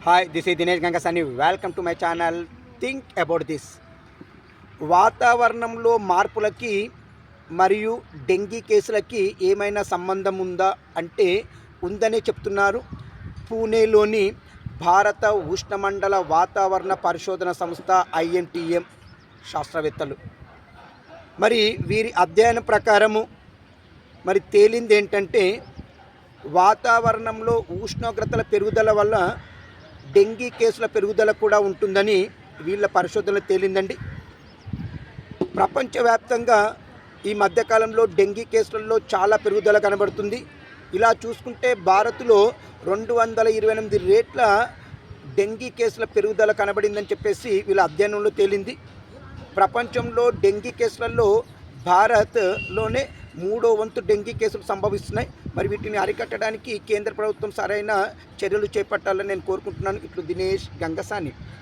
Hi this ఈ Dinesh Gangasani. Welcome to my channel think about this. వాతావరణంలో మార్పులకి మరియు డెంగీ కేసులకి ఏమైనా సంబంధం ఉందా అంటే ఉందనే చెప్తున్నారు పూణేలోని భారత ఉష్ణమండల వాతావరణ పరిశోధన సంస్థ IMTM శాస్త్రవేత్తలు. మరి వీరి అధ్యయనం ప్రకారము మరి తేలింది ఏంటంటే వాతావరణంలో ఉష్ణోగ్రతల పెరుగుదల వల్ల డెంగీ కేసుల పెరుగుదల కూడా ఉంటుందని వీళ్ళ పరిశోధనలో తేలిందండి. ప్రపంచవ్యాప్తంగా ఈ మధ్యకాలంలో డెంగీ కేసులలో చాలా పెరుగుదల కనబడుతుంది. ఇలా చూసుకుంటే భారత్లో 228 రేట్ల డెంగీ కేసుల పెరుగుదల కనబడిందని చెప్పేసి వీళ్ళ అధ్యయనంలో తేలింది. ప్రపంచంలో డెంగీ కేసులలో భారత్లోనే 3వ వంతు డెంగీ కేసులు సంభవిస్తున్నాయి. మరి వీటిని అరికట్టడానికి కేంద్ర ప్రభుత్వం సరైన చర్యలు చేపట్టాలని నేను కోరుకుంటున్నాను. ఇట్లు దినేష్ గంగసాని.